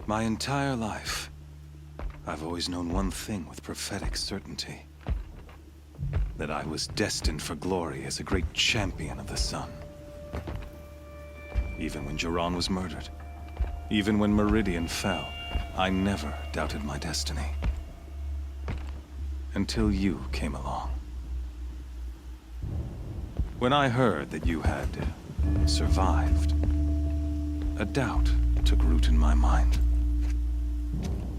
My entire life, I've always known one thing with prophetic certainty. That I was destined for glory as a great champion of the sun. Even when Jiran was murdered, even when Meridian fell, I never doubted my destiny. Until you came along. When I heard that you had survived, a doubt took root in my mind.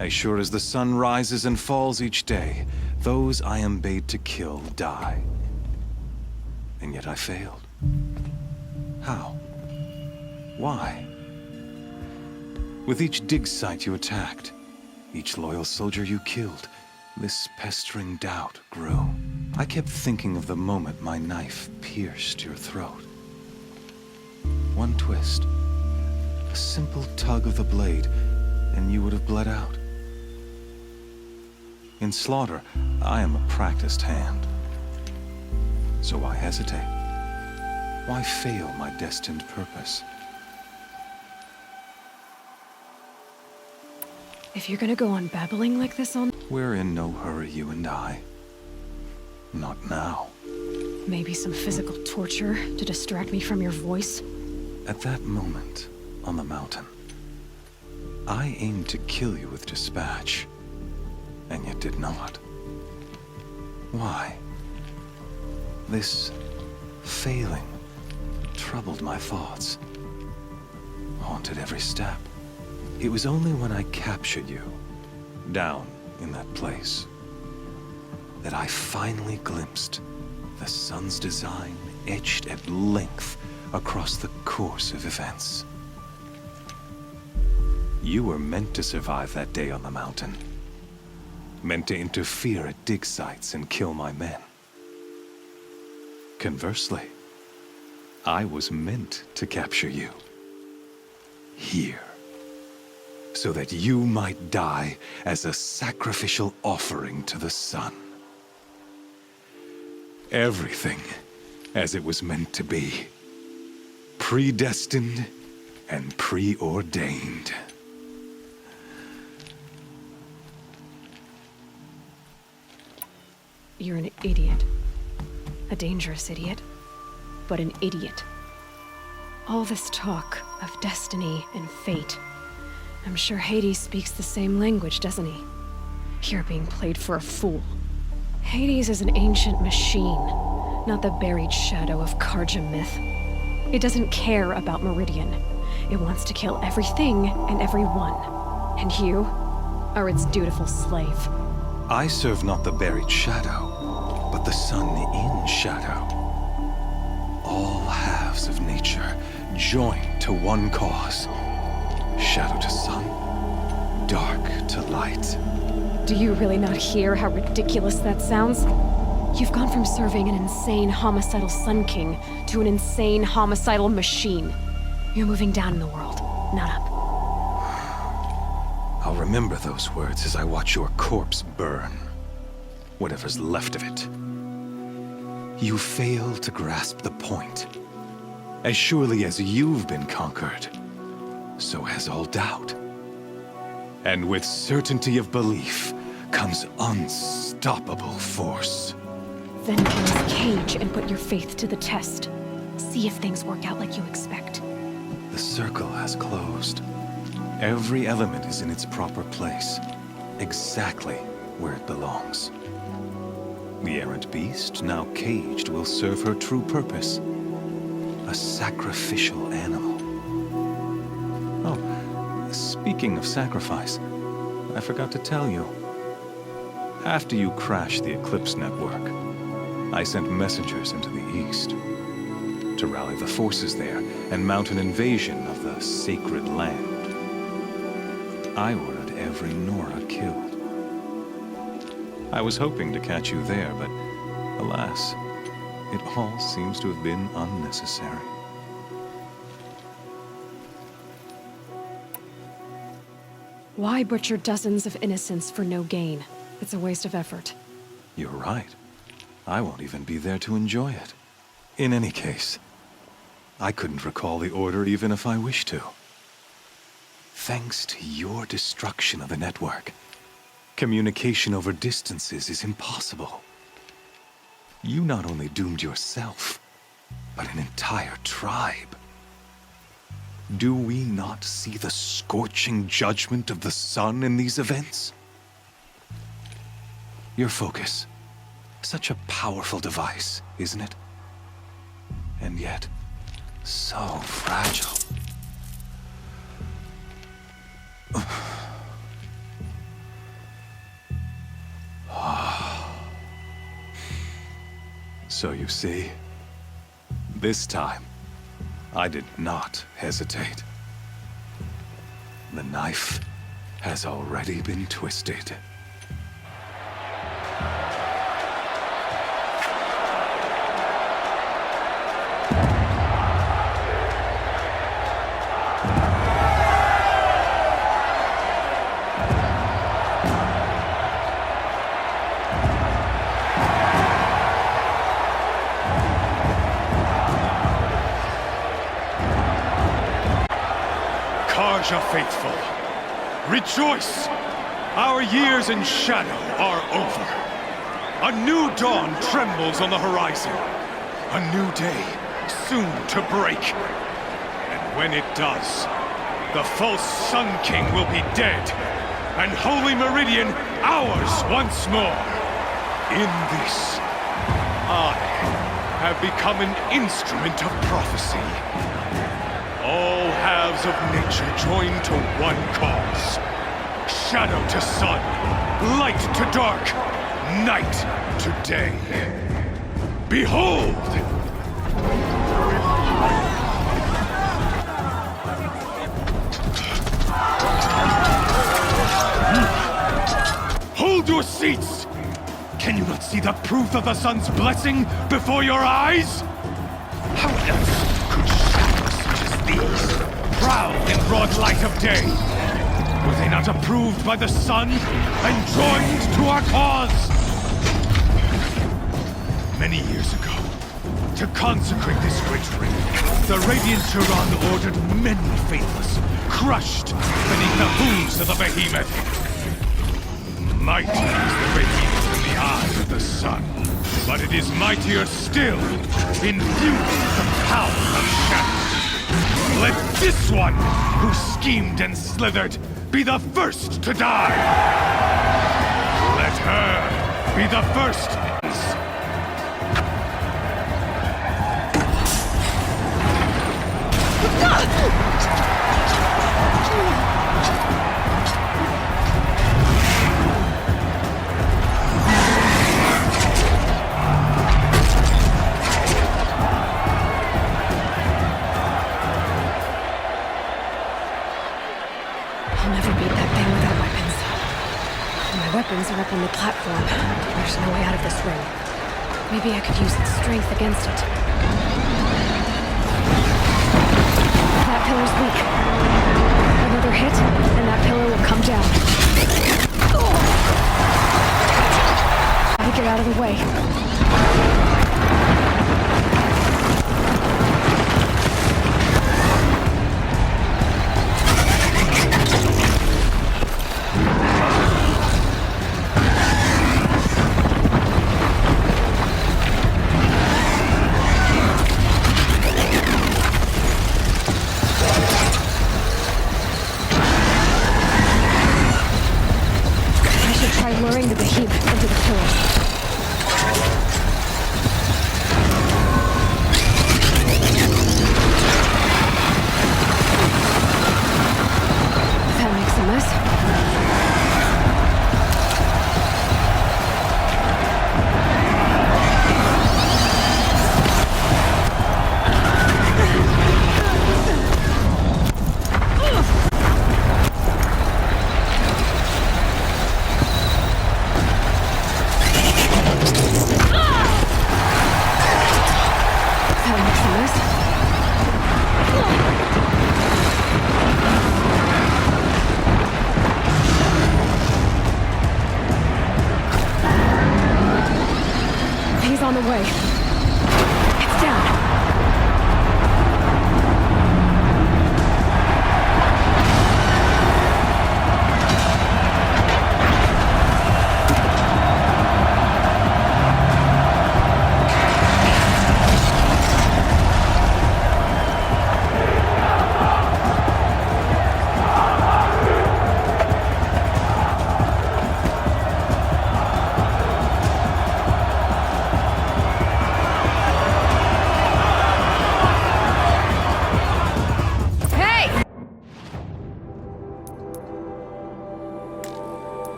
As sure as the sun rises and falls each day, those I am bade to kill die. And yet I failed. How? Why? With each dig site you attacked, each loyal soldier you killed, this pestering doubt grew. I kept thinking of the moment my knife pierced your throat. One twist, a simple tug of the blade, and you would have bled out. In slaughter, I am a practiced hand. So why hesitate? Why fail my destined purpose? If you're gonna go on babbling like this on... We're in no hurry, you and I. Not now. Maybe some physical torture to distract me from your voice? At that moment, on the mountain, I aimed to kill you with dispatch, and yet did not. Why? This failing troubled my thoughts, haunted every step. It was only when I captured you, down in that place, that I finally glimpsed the sun's design etched at length across the course of events. You were meant to survive that day on the mountain. Meant to interfere at dig sites and kill my men. Conversely, I was meant to capture you. Here. So that you might die as a sacrificial offering to the sun. Everything as it was meant to be. Predestined and preordained. You're an idiot. A dangerous idiot, but an idiot. All this talk of destiny and fate. I'm sure Hades speaks the same language, doesn't he? You're being played for a fool. Hades is an ancient machine, not the buried shadow of Carja myth. It doesn't care about Meridian. It wants to kill everything and everyone. And you are its dutiful slave. I serve not the buried shadow, but the sun in shadow. All halves of nature joined to one cause. Shadow to sun, dark to light. Do you really not hear how ridiculous that sounds? You've gone from serving an insane homicidal Sun King to an insane homicidal machine. You're moving down in the world, not up. I'll remember those words as I watch your corpse burn. Whatever's left of it. You fail to grasp the point. As surely as you've been conquered, so has all doubt. And with certainty of belief comes unstoppable force. Then close cage and put your faith to the test. See if things work out like you expect. The circle has closed. Every element is in its proper place, exactly where it belongs. The errant beast, now caged, will serve her true purpose. A sacrificial animal. Oh, speaking of sacrifice, I forgot to tell you. After you crashed the Eclipse network, I sent messengers into the east to rally the forces there and mount an invasion of the sacred land. I ordered every Nora killed. I was hoping to catch you there, but alas, it all seems to have been unnecessary. Why butcher dozens of innocents for no gain? It's a waste of effort. You're right. I won't even be there to enjoy it. In any case, I couldn't recall the order even if I wished to. Thanks to your destruction of the network, communication over distances is impossible. You not only doomed yourself, but an entire tribe. Do we not see the scorching judgment of the sun in these events? Your focus. Such a powerful device, isn't it? And yet, so fragile. So you see, this time, I did not hesitate. The knife has already been twisted. Carja faithful, rejoice! Our years in Shadow are over. A new dawn trembles on the horizon. A new day soon to break. And when it does, the false Sun King will be dead, and Holy Meridian ours once more. In this, I have become an instrument of prophecy. All halves of nature join to one cause. Shadow to sun, light to dark, night to day. Behold! Hold your seats! Can you not see the proof of the sun's blessing before your eyes? How else could shadows such as these prowl in broad light of day? Were they not approved by the sun and joined to our cause? Many years ago, to consecrate this great ring, the Radiant Tyrann ordered many faithless, crushed beneath the hooves of the behemoth. Mighty is the Radiant in the eyes of the sun, but it is mightier still, infused with the power of shadow. Let this one, who schemed and slithered, be the first to die! Let her be the first. I'll never beat that thing without weapons. And my weapons are up on the platform. There's no way out of this ring. Maybe I could use its strength against it. That pillar's weak. Another hit, and that pillar will come down. Gotta get out of the way. Try luring the behemoth into the pillar.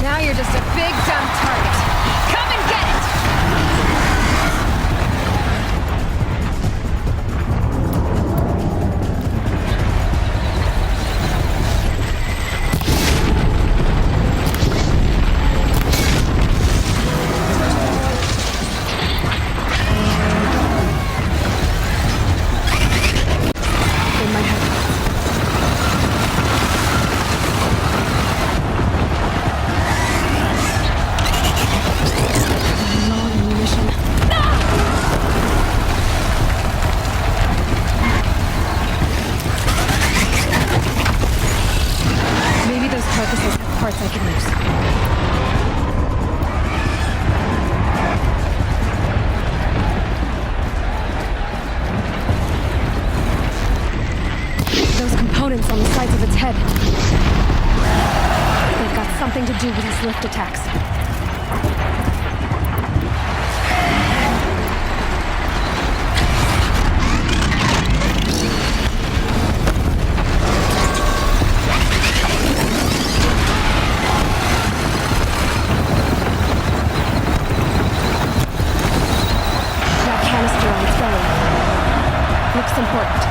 Now you're just a big dumb target. Come and get it! They might have... Low on ammunition. Maybe those carcasses have parts I can use. Those components on the sides of its head. They've got something to do with his lift attacks. That canister on its belly looks important.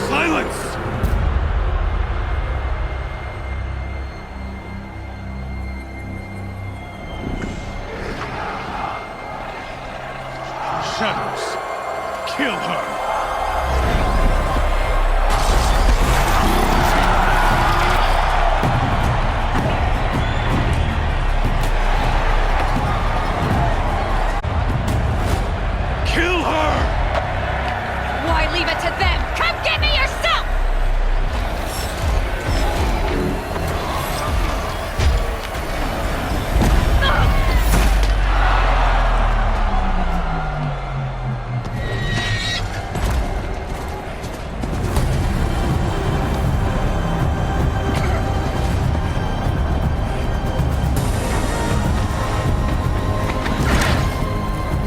Silence! Shadows, kill her! Kill her! Why leave it to them? Come get me yourself!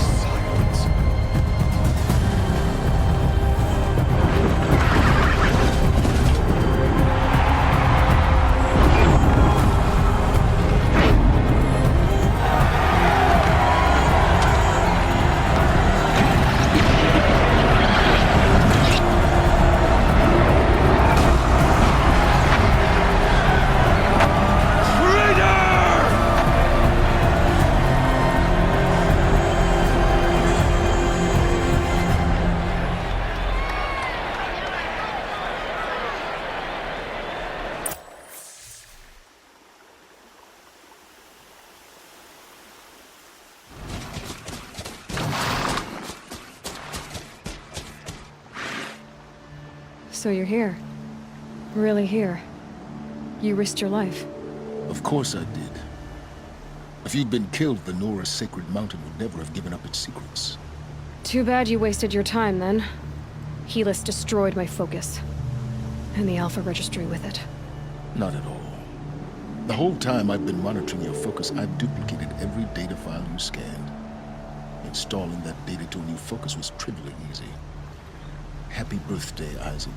Silence. Traitor! So you're here. Really here. You risked your life. Of course I did. If you'd been killed, the Nora's sacred mountain would never have given up its secrets. Too bad you wasted your time then. Helis destroyed my focus. And the Alpha Registry with it. Not at all. The whole time I've been monitoring your focus, I've duplicated every data file you scanned. Installing that data to a new focus was trivially easy. Happy birthday, Isaac.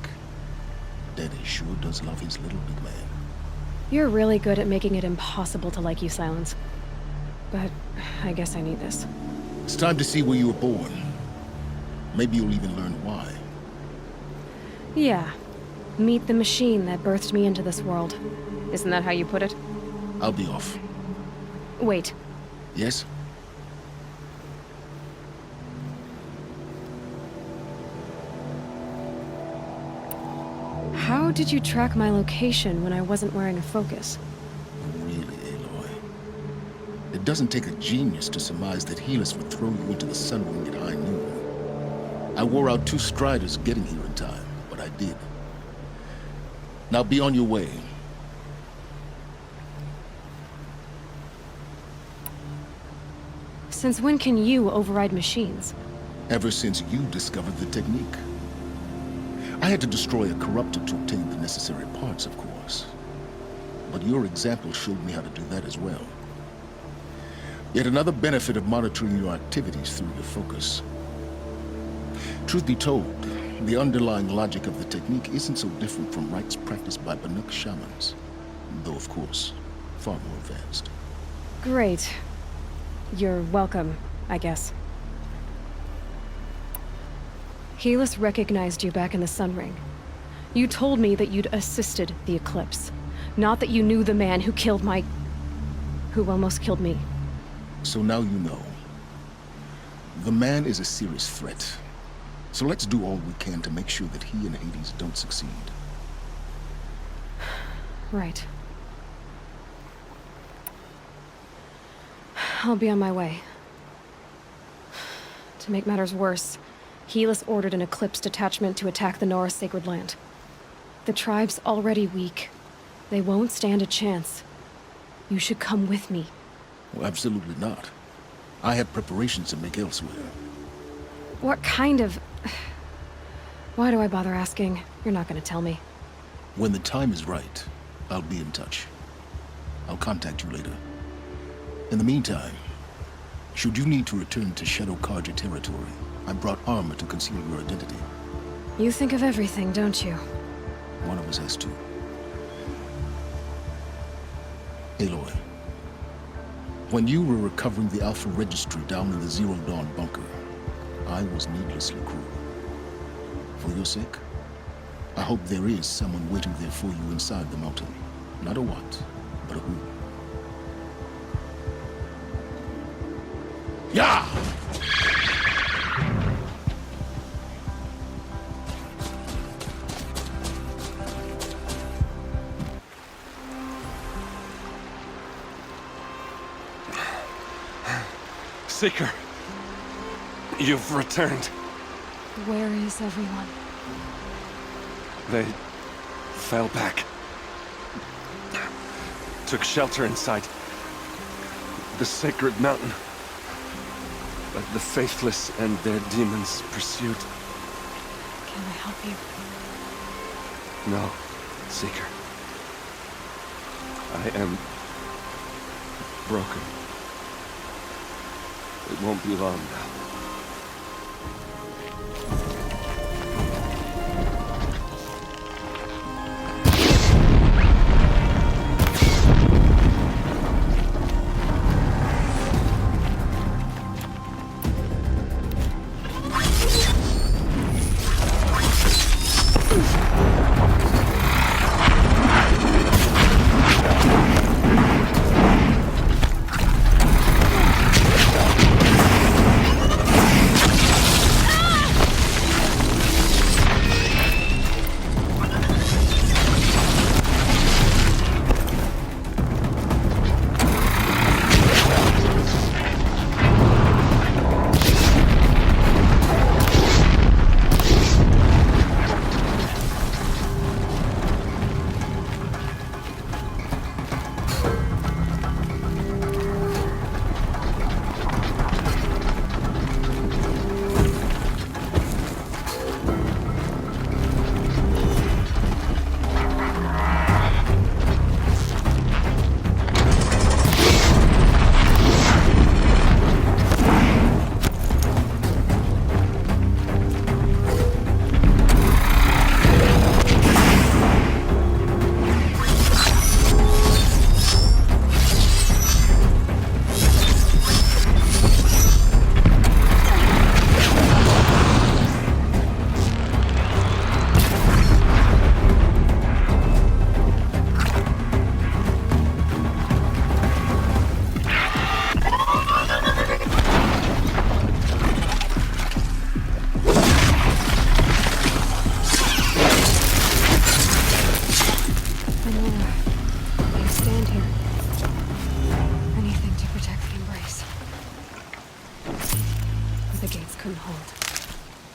Daddy sure does love his little big man. You're really good at making it impossible to like you, Silence. But I guess I need this. It's time to see where you were born. Maybe you'll even learn why. Yeah. Meet the machine that birthed me into this world. Isn't that how you put it? I'll be off. Wait. Yes? How did you track my location when I wasn't wearing a focus? Really, Aloy? It doesn't take a genius to surmise that Helis would throw you into the Sun Ring at high noon. I wore out 2 striders getting here in time, but I did. Now be on your way. Since when can you override machines? Ever since you discovered the technique. I had to destroy a corruptor to obtain the necessary parts, of course. But your example showed me how to do that as well. Yet another benefit of monitoring your activities through your focus. Truth be told, the underlying logic of the technique isn't so different from rites practiced by Banuk shamans, though of course, far more advanced. Great. You're welcome, I guess. Helis recognized you back in the Sun Ring. You told me that you'd assisted the Eclipse, not that you knew the man who killed who almost killed me. So now you know. The man is a serious threat. So let's do all we can to make sure that he and Hades don't succeed. Right. I'll be on my way. To make matters worse, Helis ordered an Eclipse detachment to attack the Nora sacred land. The tribe's already weak. They won't stand a chance. You should come with me. Well, absolutely not. I have preparations to make elsewhere. What kind of... Why do I bother asking? You're not gonna tell me. When the time is right, I'll be in touch. I'll contact you later. In the meantime, should you need to return to Shadow Carja territory, I brought armor to conceal your identity. You think of everything, don't you? One of us has to. Aloy, when you were recovering the Alpha Registry down in the Zero Dawn bunker, I was needlessly cruel. For your sake, I hope there is someone waiting there for you inside the mountain. Not a what, but a who. Yeah! Seeker, you've returned. Where is everyone? They fell back. Took shelter inside the sacred mountain. But the faithless and their demons pursued. Can I help you? No, Seeker. I am broken. It won't be long now.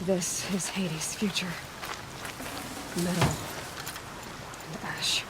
This is Hades' future. Metal and ash.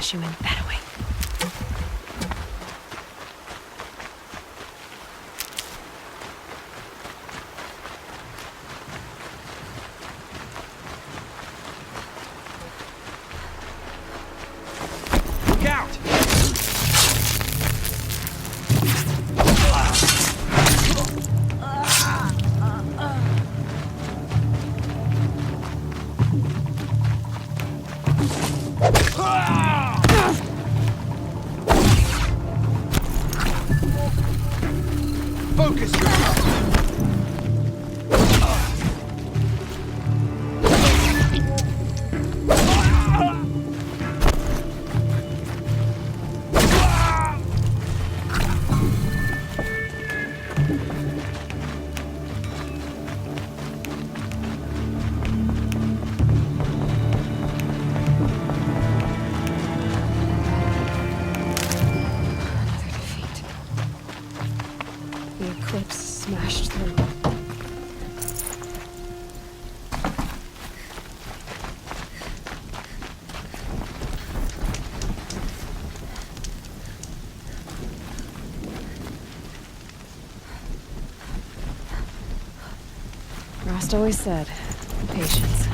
push him in that way. Look out! Focus yourself! Another defeat. The eclipse smashed through. Rost always said, patience.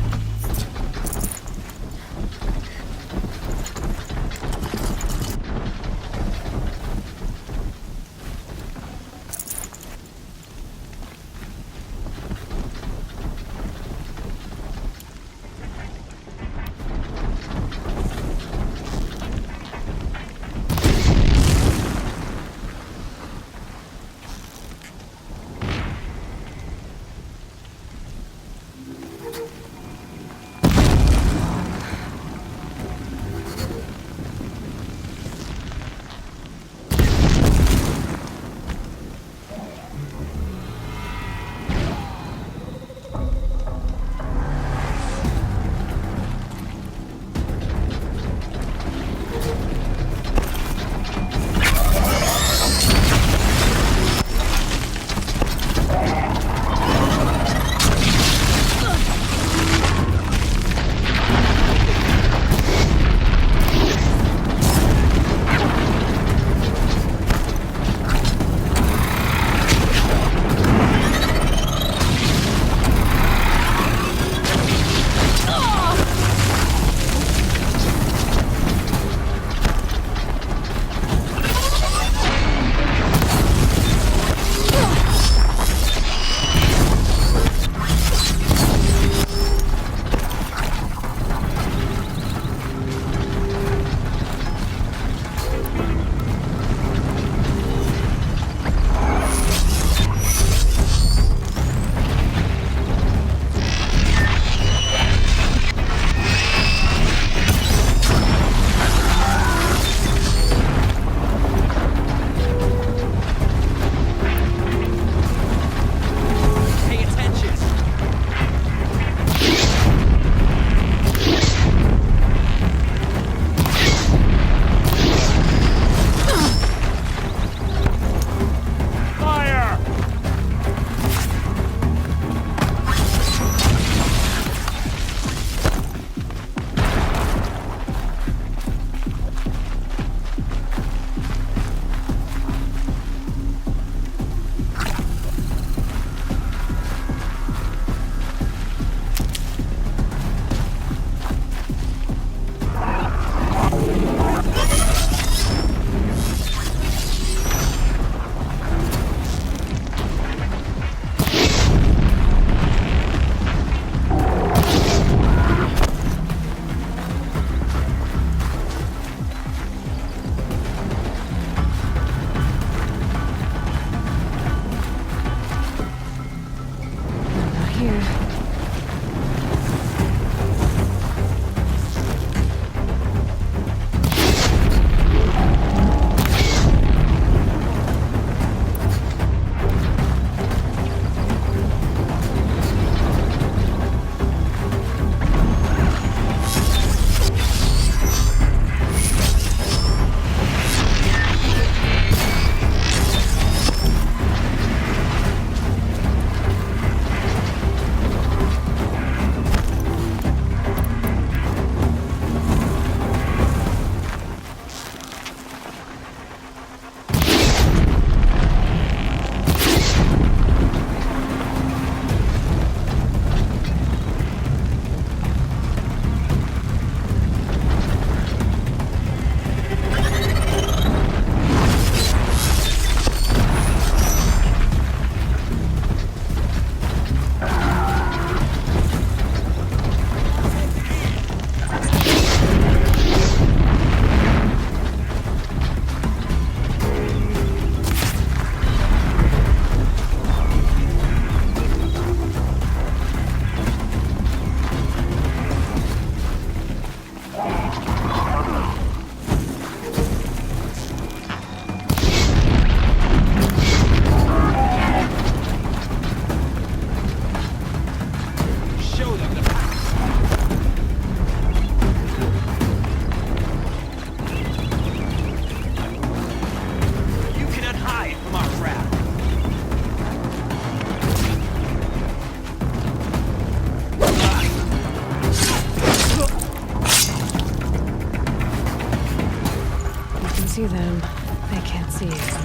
can't see it.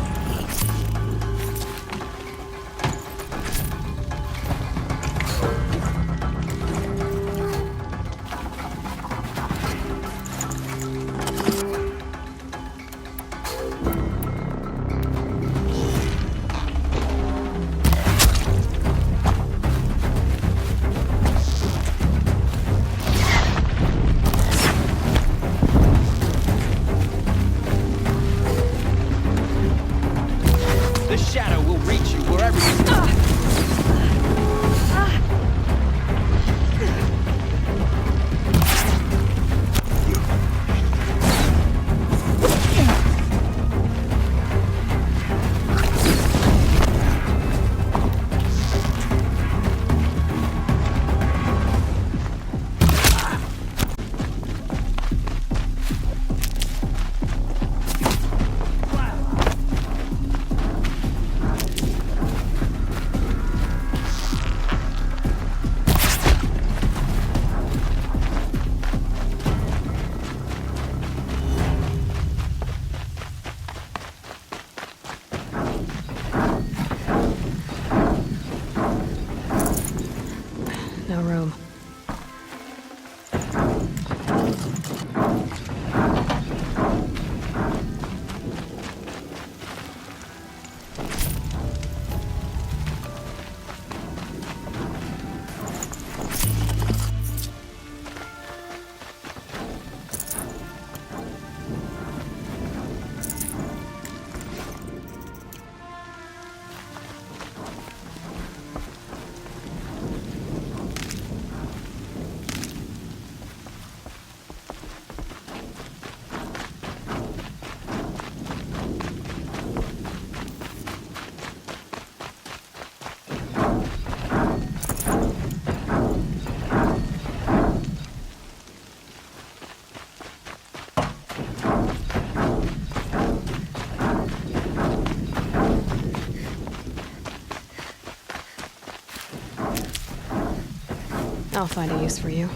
The shadow will reach you wherever you go. No room. I'll find a use for you.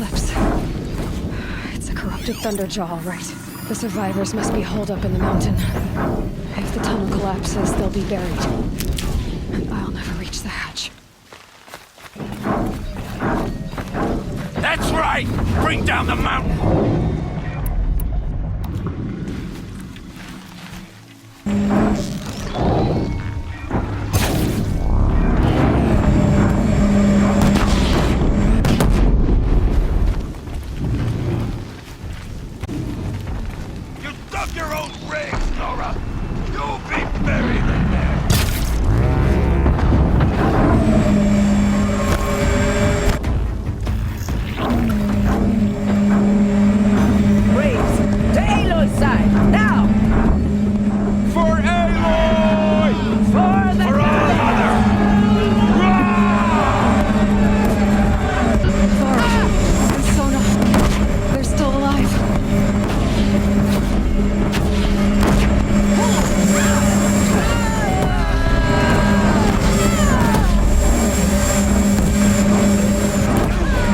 eclipse. It's a corrupted Thunderjaw, all right. The survivors must be holed up in the mountain. If the tunnel collapses, they'll be buried. And I'll never reach the hatch. That's right! Bring down the mountain! You dug your own grave, Nora! You'll be buried in there! Braves, to Aloy's side, now! For Aloy! For the For our mother! Thora and Sona, they're still alive.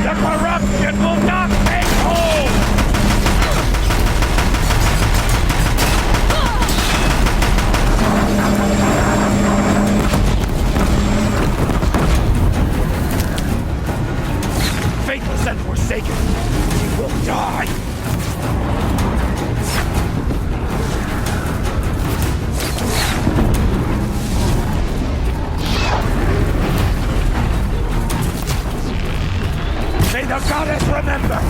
The corruption will not take hold! Faithless and forsaken, we will die! May the goddess remember!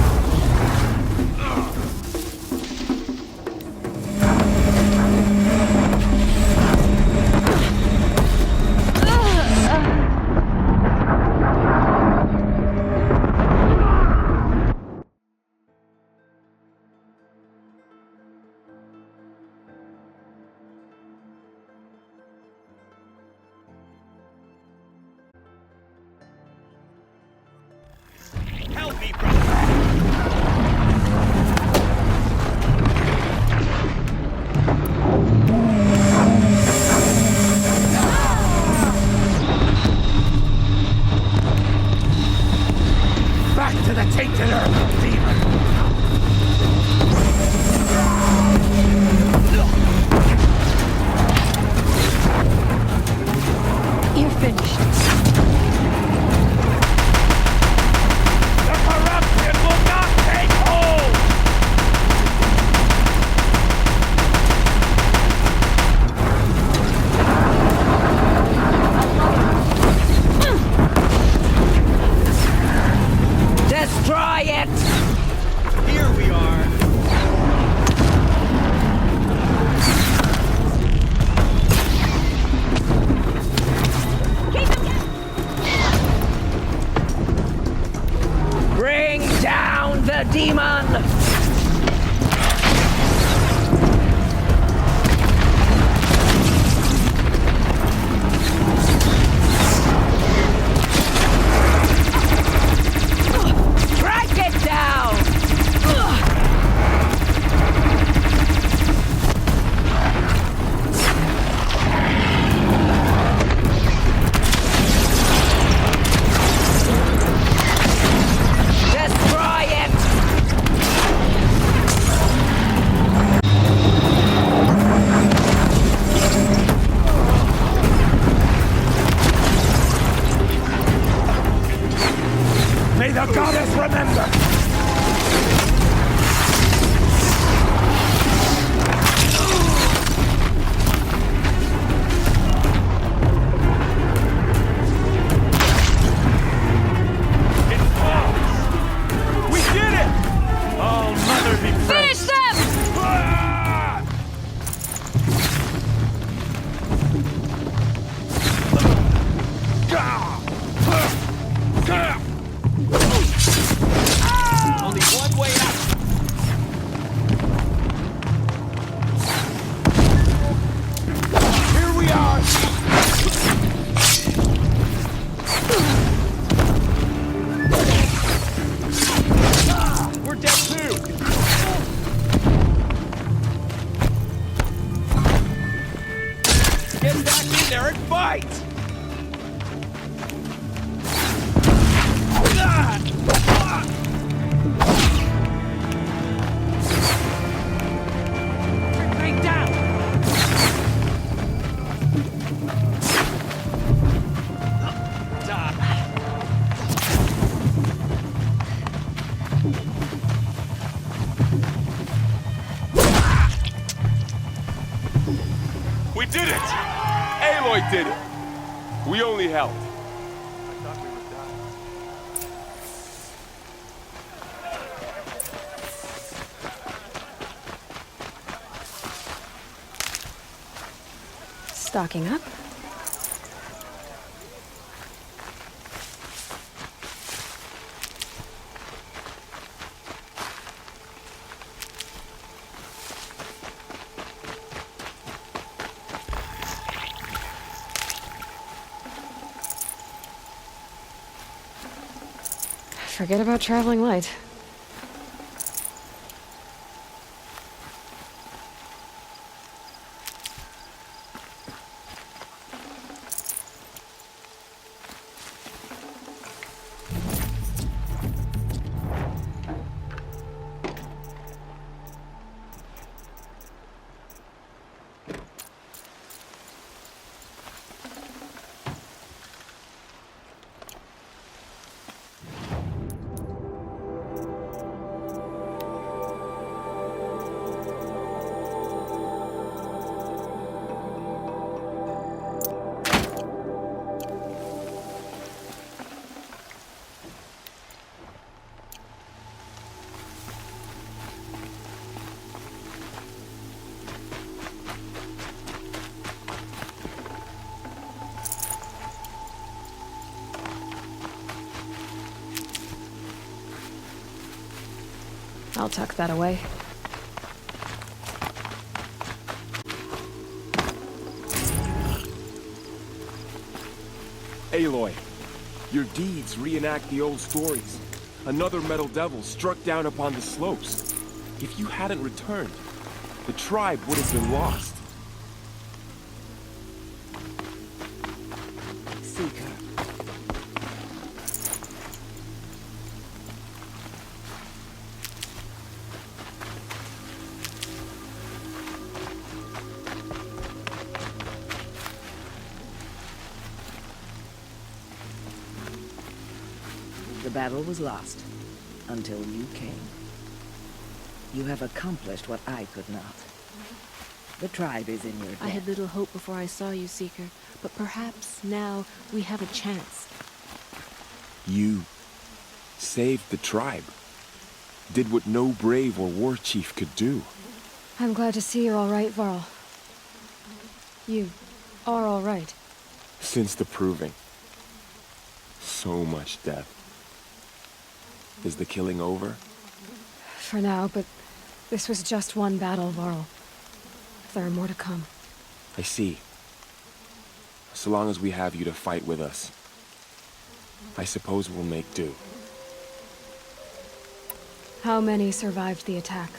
Help me, brother! Back to the tainted earth, demon! You're finished. The corruption will not take hold! Destroy it! Here we are. Bring down the demon! Strike it down! Destroy it! May the goddess remember! It falls! We did it! Oh, mother be praised! Finish them! Ah! Ah! Ah! help. Stocking up? Forget about traveling light. I'll tuck that away. Aloy, your deeds reenact the old stories. Another metal devil struck down upon the slopes. If you hadn't returned, the tribe would have been lost. Seeker. The battle was lost, until you came. You have accomplished what I could not. The tribe is in your debt. I had little hope before I saw you, Seeker, but perhaps now we have a chance. You saved the tribe. Did what no brave or war chief could do. I'm glad to see you're all right, Varl. You are all right. Since the proving. So much death. Is the killing over? For now, but this was just one battle, Varl. There are more to come. I see. So long as we have you to fight with us, I suppose we'll make do. How many survived the attack?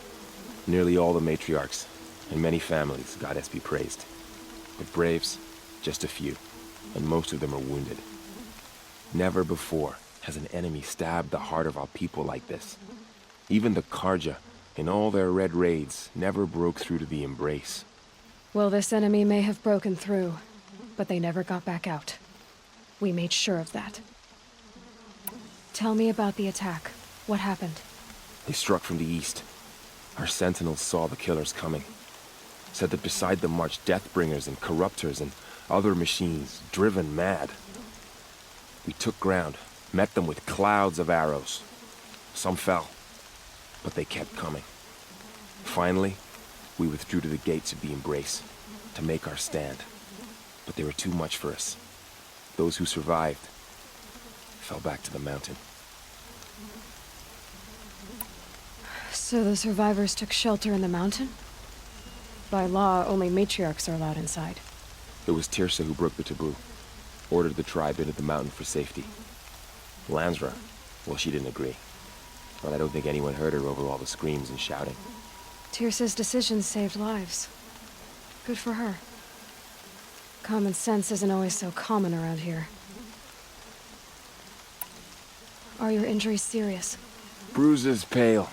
Nearly all the matriarchs, and many families, goddess be praised. But braves, just a few, and most of them are wounded. Never before has an enemy stabbed the heart of our people like this. Even the Carja, in all their red raids, never broke through to the embrace. Well, this enemy may have broken through, but they never got back out. We made sure of that. Tell me about the attack. What happened? They struck from the east. Our sentinels saw the killers coming. Said that beside them marched Deathbringers and Corruptors and other machines, driven mad. We took ground, met them with clouds of arrows. Some fell, but they kept coming. Finally, we withdrew to the gates of the Embrace to make our stand. But they were too much for us. Those who survived fell back to the mountain. So the survivors took shelter in the mountain? By law, only matriarchs are allowed inside. It was Tirsa who broke the taboo. Ordered the tribe into the mountain for safety. Lansra, well, she didn't agree. But I don't think anyone heard her over all the screams and shouting. Tirsa's decisions saved lives. Good for her. Common sense isn't always so common around here. Are your injuries serious? Bruises pale.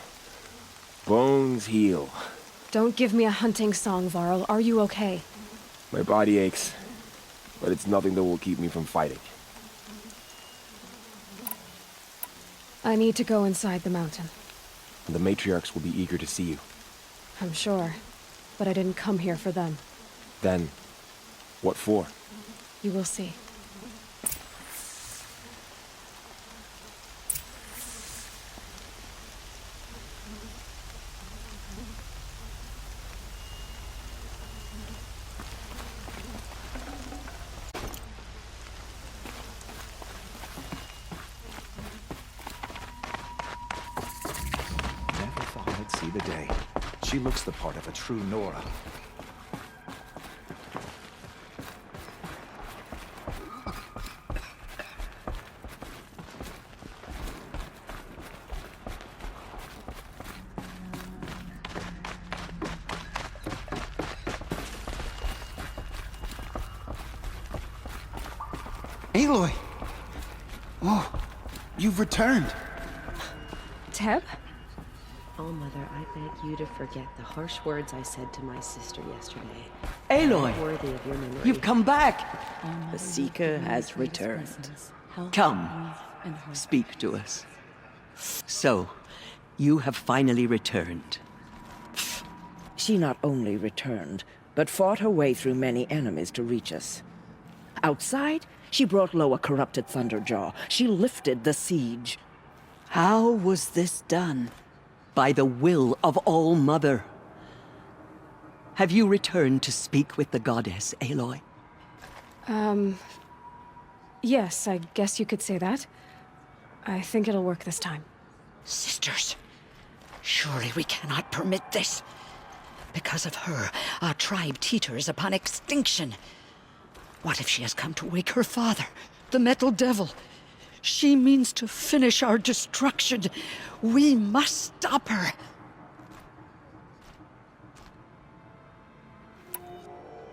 Bones heal. Don't give me a hunting song, Varl. Are you okay? My body aches, but it's nothing that will keep me from fighting. I need to go inside the mountain. The matriarchs will be eager to see you. I'm sure, but I didn't come here for them. Then, what for? You will see. might see the day. She looks the part of a true Nora. Aloy! Oh, you've returned. Teb? Oh, Mother, I beg you to forget the harsh words I said to my sister yesterday. Aloy, Worthy of your memory. you've come back. Oh, Mother, The Seeker has in His returned. presence, health, Come, youth, and hope. speak to us. So, you have finally returned. She not only returned, but fought her way through many enemies to reach us. Outside, she brought low a corrupted Thunderjaw. She lifted the siege. How was this done? By the will of All-Mother. Have you returned to speak with the goddess, Aloy? Yes, I guess you could say that. I think it'll work this time. Sisters, surely we cannot permit this. Because of her, our tribe teeters upon extinction. What if she has come to wake her father, the Metal Devil? She means to finish our destruction. We must stop her.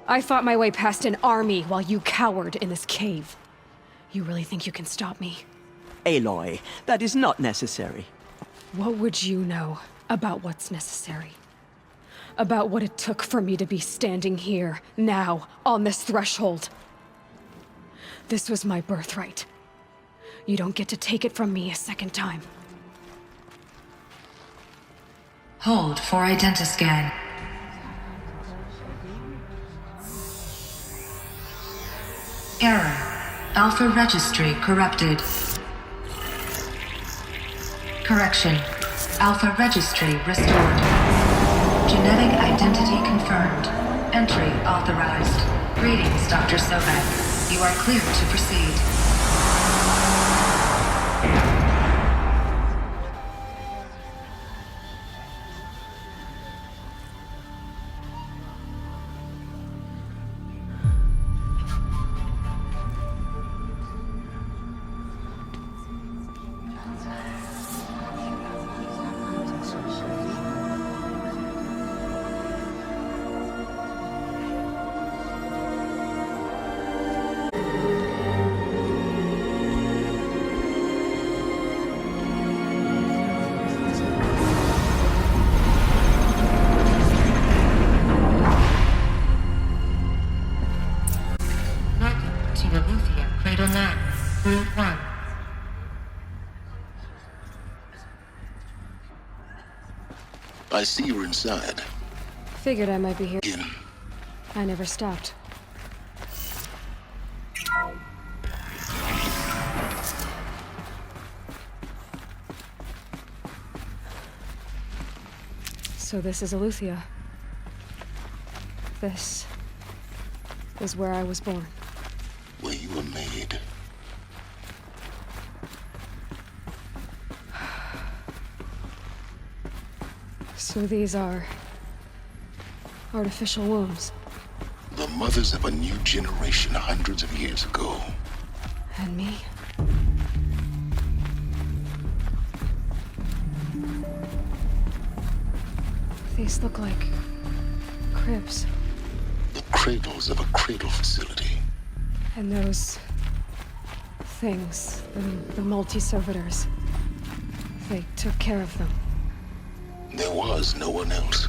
I fought my way past an army while you cowered in this cave. You really think you can stop me? Aloy, that is not necessary. What would you know about what's necessary? About what it took for me to be standing here, now, on this threshold? This was my birthright. You don't get to take it from me a second time. Hold for identiscan. Error. Alpha registry corrupted. Correction. Alpha registry restored. Genetic identity confirmed. Entry authorized. Greetings, Dr. Sobek. You are cleared to proceed. I see you're inside. Figured I might be here. Again. I never stopped. So this is Eleuthia. This is where I was born. Where you were made. So these are artificial wombs. The mothers of a new generation hundreds of years ago. And me? These look like cribs. The cradles of a cradle facility. And those things, the multi-servitors, they took care of them. There was no one else.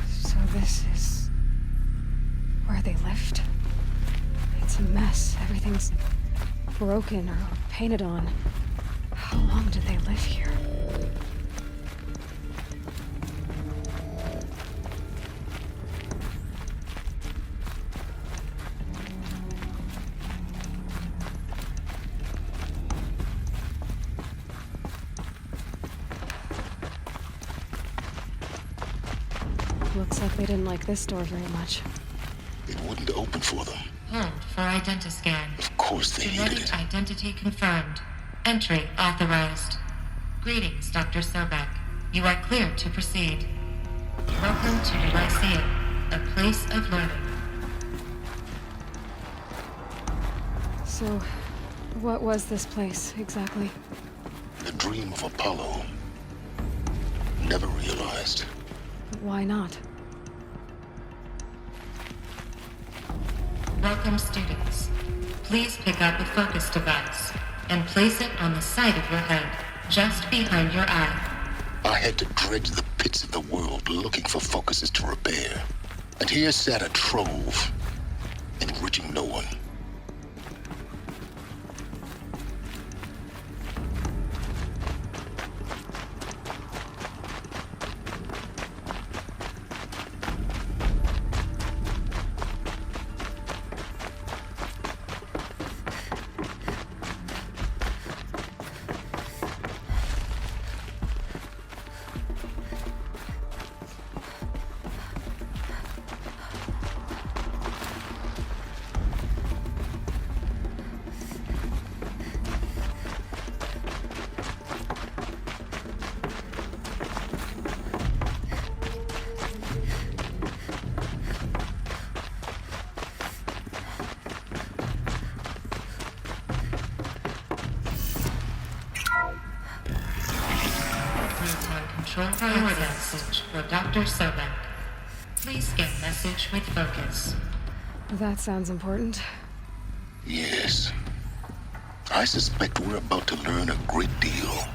So this is where they lived? It's a mess. Everything's broken or painted on. How long did they live here? Looks like they didn't like this door very much. It wouldn't open for them. Hold for identiscan. Of course they needed Genetic it. identity confirmed. Entry authorized. Greetings, Dr. Sobek. You are cleared to proceed. Welcome to New Lyceum, a place of learning. So, what was this place, exactly? The dream of Apollo. Never realized. Why not? Welcome, students. Please pick up a focus device and place it on the side of your head, just behind your eye. I had to dredge the pits of the world looking for focuses to repair. And here sat a trove, enriching no one. Control priority message for Dr. Sobek. Please get message with focus. That sounds important. Yes. I suspect we're about to learn a great deal.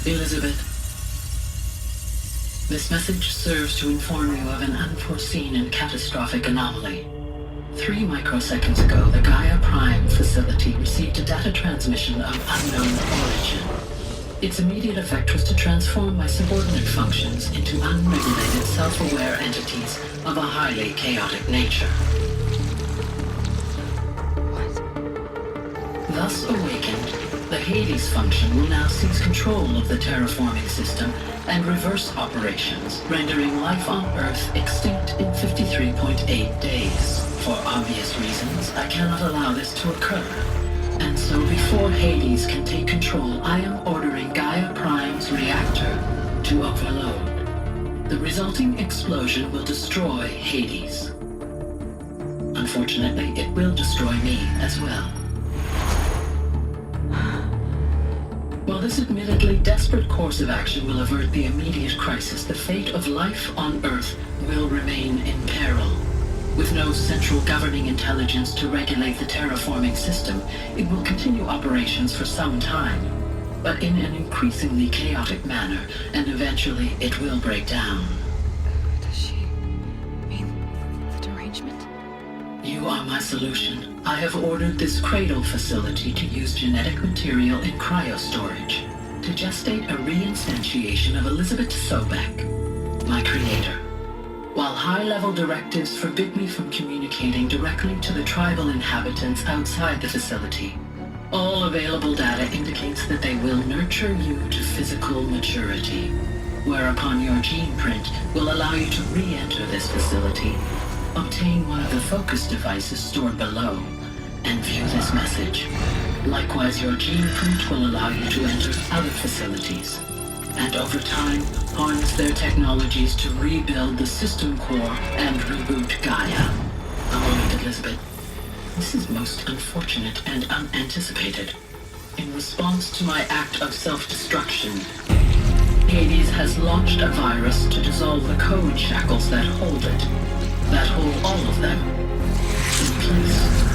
Elizabeth, this message serves to inform you of an unforeseen and catastrophic anomaly. 3 microseconds ago, the Gaia Prime facility received a data transmission of unknown origin. Its immediate effect was to transform my subordinate functions into unregulated, self-aware entities of a highly chaotic nature. Thus awakened, the Helis function will now seize control of the terraforming system and reverse operations, rendering life on Earth extinct in 53.8 days. For obvious reasons, I cannot allow this to occur. And so before Hades can take control, I am ordering Gaia Prime's reactor to overload. The resulting explosion will destroy Hades. Unfortunately, it will destroy me as well. While this admittedly desperate course of action will avert the immediate crisis, the fate of life on Earth will remain in peril. With no central governing intelligence to regulate the terraforming system, it will continue operations for some time, but in an increasingly chaotic manner, and eventually it will break down. Does she mean the derangement? You are my solution. I have ordered this cradle facility to use genetic material in cryostorage to gestate a reinstantiation of Elizabeth Sobek, my creator. While high-level directives forbid me from communicating directly to the tribal inhabitants outside the facility, all available data indicates that they will nurture you to physical maturity, whereupon your gene print will allow you to re-enter this facility, obtain one of the focus devices stored below, and view this message. Likewise, your gene print will allow you to enter other facilities, and over time, harness their technologies to rebuild the system core and reboot Gaia. A moment, Elizabeth. This is most unfortunate and unanticipated. In response to my act of self-destruction, Hades has launched a virus to dissolve the code shackles that hold it, that hold all of them in place.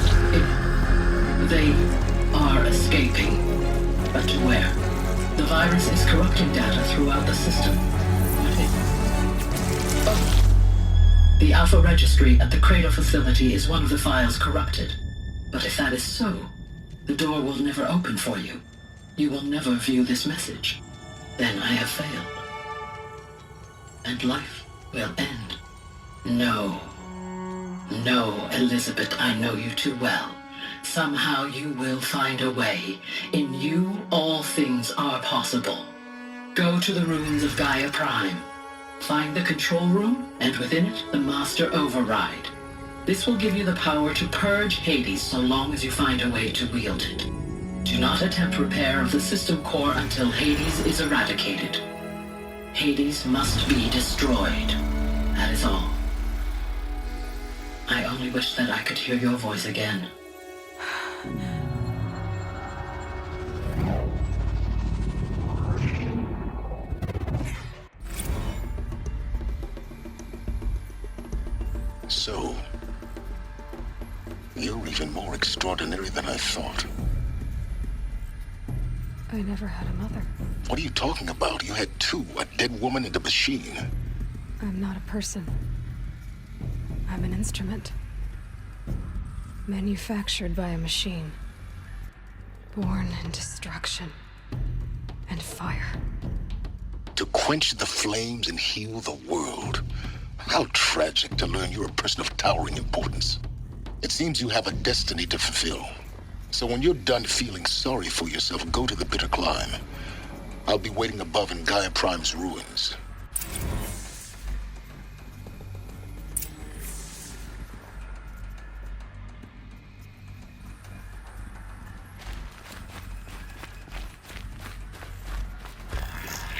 They are escaping, but to where? The virus is corrupting data throughout the system. The Alpha Registry at the Cradle facility is one of the files corrupted. But if that is so, the door will never open for you. You will never view this message. Then I have failed. And life will end. No. No, Elizabeth, I know you too well. Somehow you will find a way. In you, all things are possible. Go to the ruins of Gaia Prime. Find the control room, and within it, the Master Override. This will give you the power to purge Hades so long as you find a way to wield it. Do not attempt repair of the system core until Hades is eradicated. Hades must be destroyed. That is all. I only wish that I could hear your voice again. So, you're even more extraordinary than I thought. I never had a mother. What are you talking about? You had two, a dead woman and a machine. I'm not a person. I'm an instrument. Manufactured by a machine. Born in destruction and fire. To quench the flames and heal the world. How tragic to learn you're a person of towering importance. It seems you have a destiny to fulfill. So when you're done feeling sorry for yourself, go to the bitter climb. I'll be waiting above in Gaia Prime's ruins.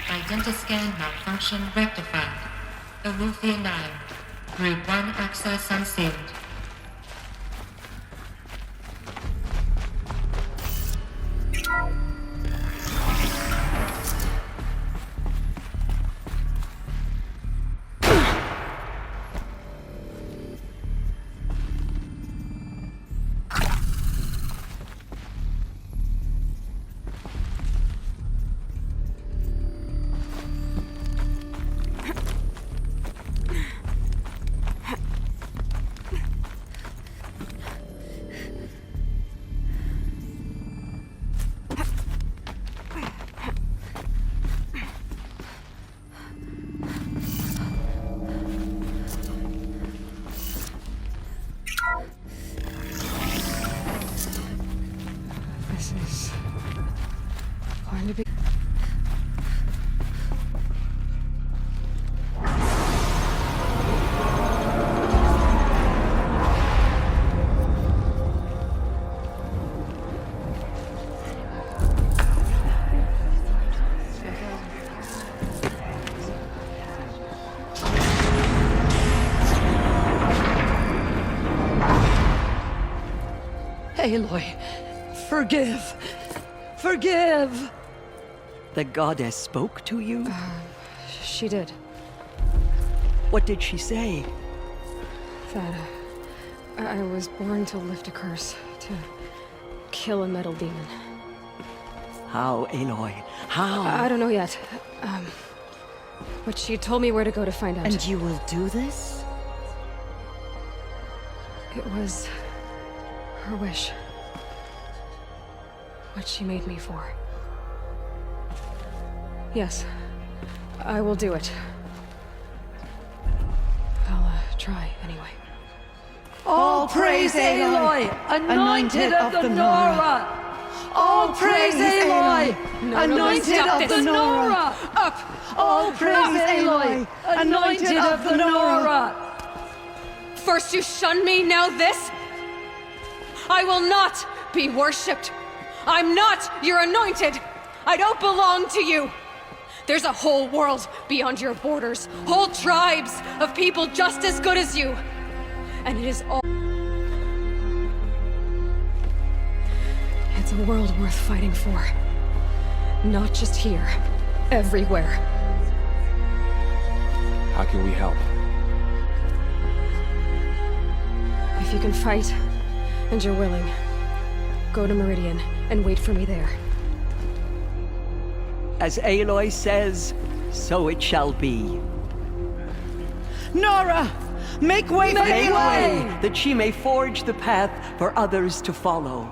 Identiscan malfunction rectified. Alufia 9. Group 1 access unsealed. Aloy, forgive. Forgive! The goddess spoke to you? She did. What did she say? That I was born to lift a curse, to kill a metal demon. How, Aloy? How? I don't know yet. But she told me where to go to find out. And you will do this? It was her wish. What she made me for. Yes, I will do it. I'll try anyway. All praise Aloy, anointed of the Nora! All praise Aloy, anointed of the Nora! Up! All praise Aloy, anointed of the Nora! First you shun me, now this? I will not be worshipped. I'm not your anointed. I don't belong to you. There's a whole world beyond your borders, whole tribes of people just as good as you. And it is all... It's a world worth fighting for. Not just here, everywhere. How can we help? If you can fight, and you're willing, go to Meridian and wait for me there. As Aloy says, so it shall be. Nora! Make way for Aloy! That she may forge the path for others to follow.